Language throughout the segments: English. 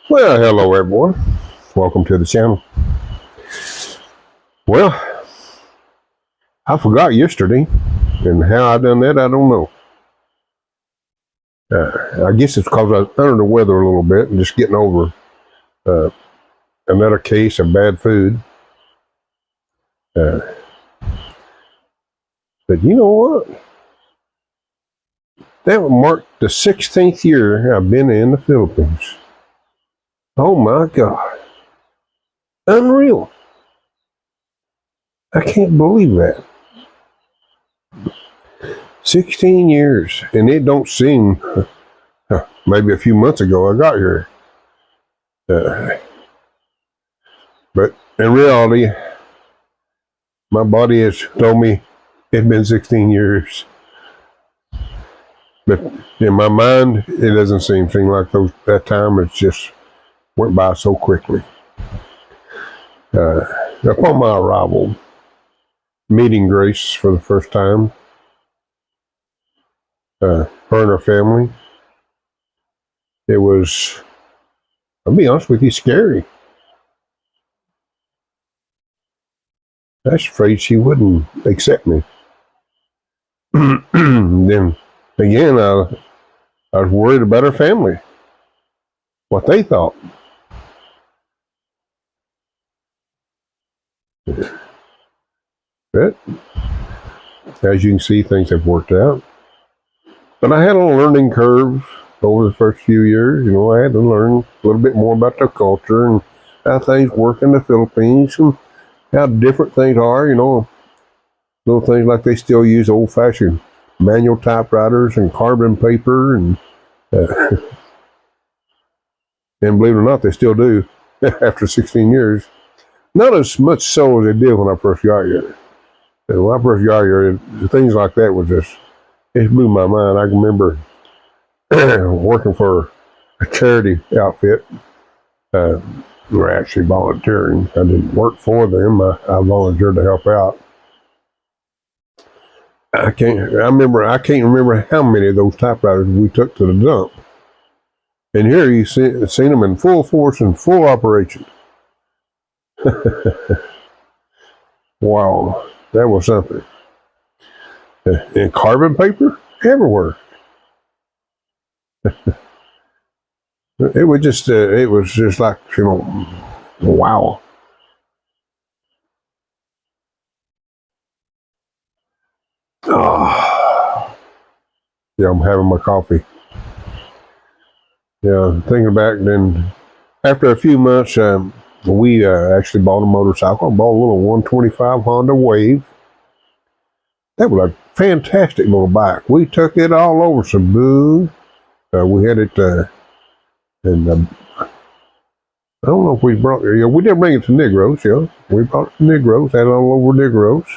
Well, hello everyone. Welcome to the channel. Well, I forgot yesterday, and how I done that, I don't know. I guess it's because I was under the weather a little bit and just getting over uh, another case of bad food. Uh, but you know what? That would mark the 16th year I've been in the Philippines. Oh my God. Unreal. I can't believe that. 16 years, and it don't seem, maybe a few months ago I got here. But in reality, my body has told me it's been 16 years. But in my mind, it doesn't seem like that time. It's just went by so quickly. Upon my arrival, meeting Grace for the first time, her and her family, it was, I'll be honest with you, scary. I was afraid she wouldn't accept me. Then again, I was worried about her family, what they thought. But as you can see, things have worked out. But I had a learning curve over the first few years. You know, I had to learn a little bit more about their culture and how things work in the Philippines and how different things are. You know, little things like they still use old-fashioned manual typewriters and carbon paper, and and believe it or not, they still do after 16 years. Not as much so as they did when I first got here. And when I first got here, things like that was just, it blew my mind. I can remember working for a charity outfit. We were actually volunteering. I didn't work for them. I volunteered to help out. I can't remember how many of those typewriters we took to the dump. And here you seen them in full force and full operation. Wow, that was something. And carbon paper everywhere. It was just like, you know, wow. Oh, yeah, I'm having my coffee. Yeah, thinking back then, after a few months, we actually bought a motorcycle. I bought a little 125 Honda Wave. That was a fantastic little bike. We took it all over Cebu. We had it, and I don't know if we brought it. Yeah, we did bring it to Negros. Yeah, we brought it to Negros. Had it all over Negros.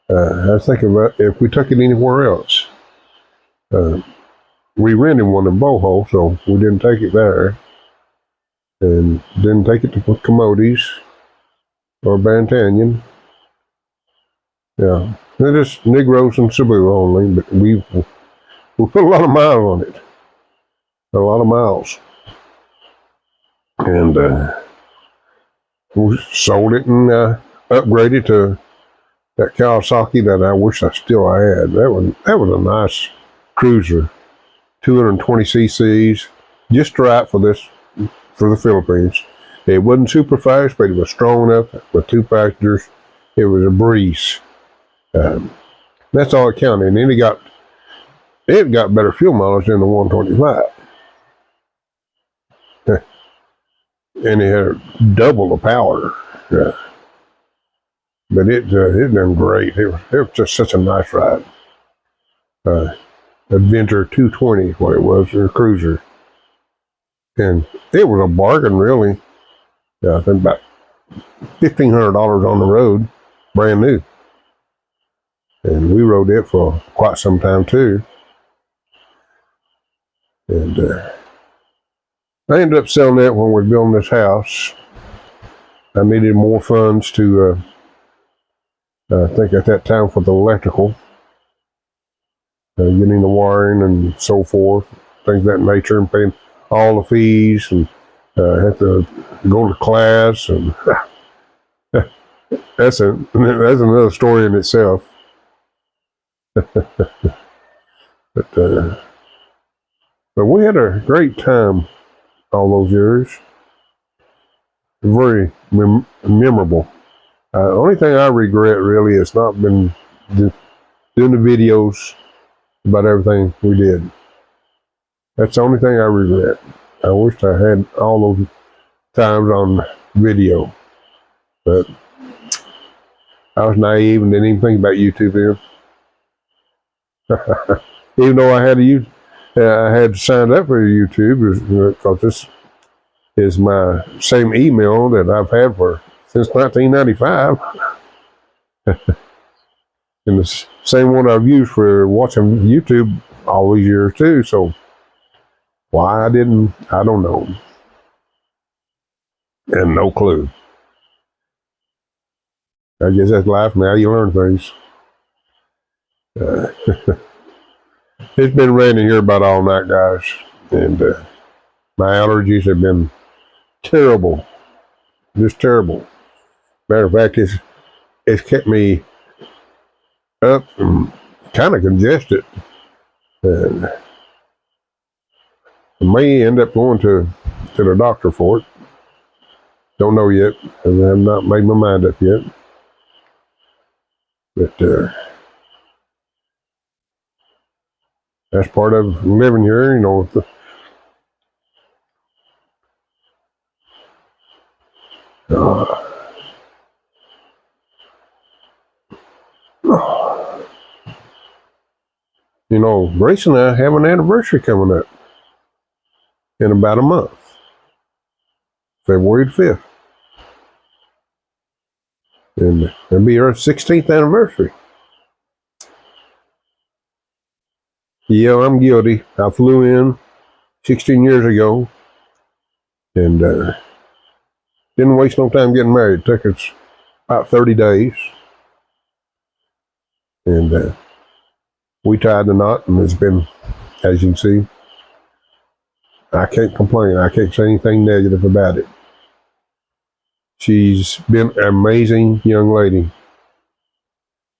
I was thinking about if we took it anywhere else. We rented one in Boho, so we didn't take it there, and didn't take it to Comodes or Bantanyan. Yeah, they're just Negros and Cebu only, but we put a lot of miles on it. A lot of miles. And we sold it and upgraded to that Kawasaki that I wish I still had. That was a nice cruiser, 220 cc's, just right for the Philippines. It wasn't super fast, but it was strong enough with two passengers. It was a breeze. That's all it counted. And then it got better fuel mileage than the 125. And it had double the power. But it done great. It was just such a nice ride. Adventure 220 is what it was, or cruiser. And it was a bargain, really. I think about $1,500 on the road, brand new. And we rode it for quite some time, too. And I ended up selling that when we were building this house. I needed more funds to, I think at that time, for the electrical, getting the wiring and so forth, things of that nature, and paying all the fees and Have to go to class, and that's another story in itself. But we had a great time all those years. Very memorable. The only thing I regret really has not been doing the videos about everything we did. That's the only thing I regret. I wish I had all those times on video, but I was naive and didn't even think about YouTube then. Even though I had signed up for YouTube because this is my same email that I've had since 1995, and the same one I've used for watching YouTube all these years too. So why I didn't, I don't know, and no clue. I guess that's life. Now you learn things. It's been raining here about all night, guys, and my allergies have been terrible, just terrible. Matter of fact, it's kept me up and kind of congested. And I may end up going to the doctor for it. Don't know yet, and I've not made my mind up yet. But that's part of living here, you know. You know, Grace and I have an anniversary coming up in about a month, February 5th. And it'll be our 16th anniversary. Yeah, I'm guilty. I flew in 16 years ago and didn't waste no time getting married. It took us about 30 days. And we tied the knot, and it's been, as you can see, I can't complain. I can't say anything negative about it. She's been an amazing young lady,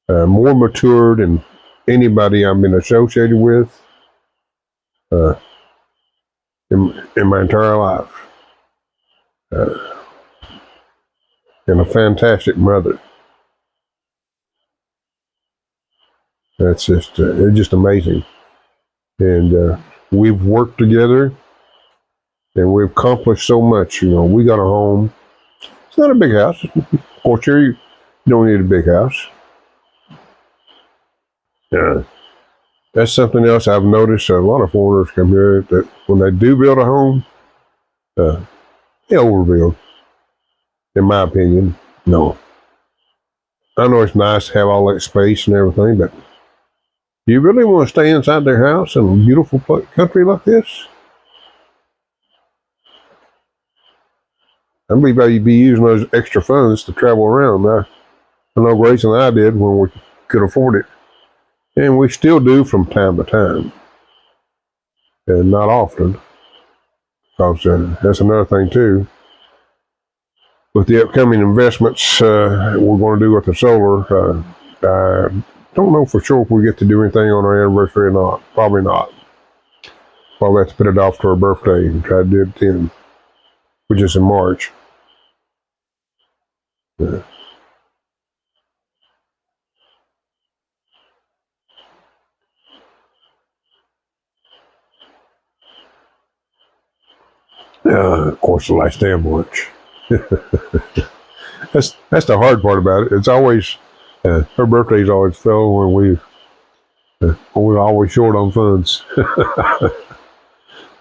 more mature than anybody I've been associated with in my entire life, and a fantastic mother. That's just it's just amazing, and we've worked together, and we've accomplished so much. You know, we got a home. It's not a big house. Of course, you don't need a big house. That's something else I've noticed. A lot of foreigners come here that when they do build a home, they overbuild. In my opinion, no. I know it's nice to have all that space and everything, but do you really want to stay inside their house in a beautiful country like this? I believe you'd be using those extra funds to travel around. I know Grace and I did when we could afford it. And we still do from time to time. And not often. Because that's another thing too. With the upcoming investments we're going to do with the solar, I don't know for sure if we get to do anything on our anniversary or not. Probably not. Probably have to put it off to our birthday and try to do it then, which is in March. Of course, the last day of March. That's the hard part about it. It's always her birthday's always fell when we're always short on funds.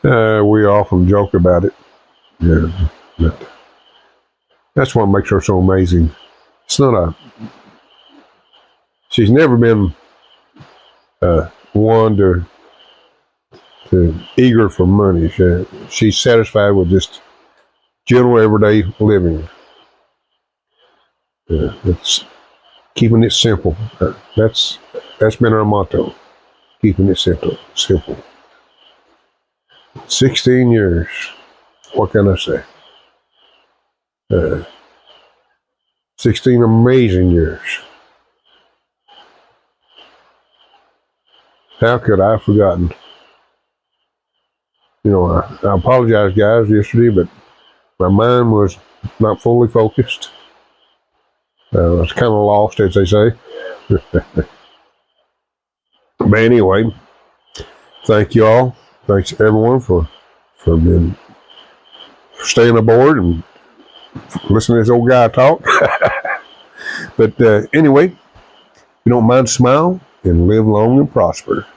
We often joke about it. Yeah, but that's what makes her so amazing. It's not she's never been one to eager for money. She's satisfied with just general everyday living. It's keeping it simple. That's been our motto. Keeping it simple. 16 years. what can I say? 16 amazing years. How could I have forgotten? You know, I apologize, guys, yesterday, but my mind was not fully focused. I was kind of lost, as they say. But anyway, thank you all. Thanks everyone for being staying aboard and listening to this old guy talk. But anyway, if you don't mind, smile and live long and prosper.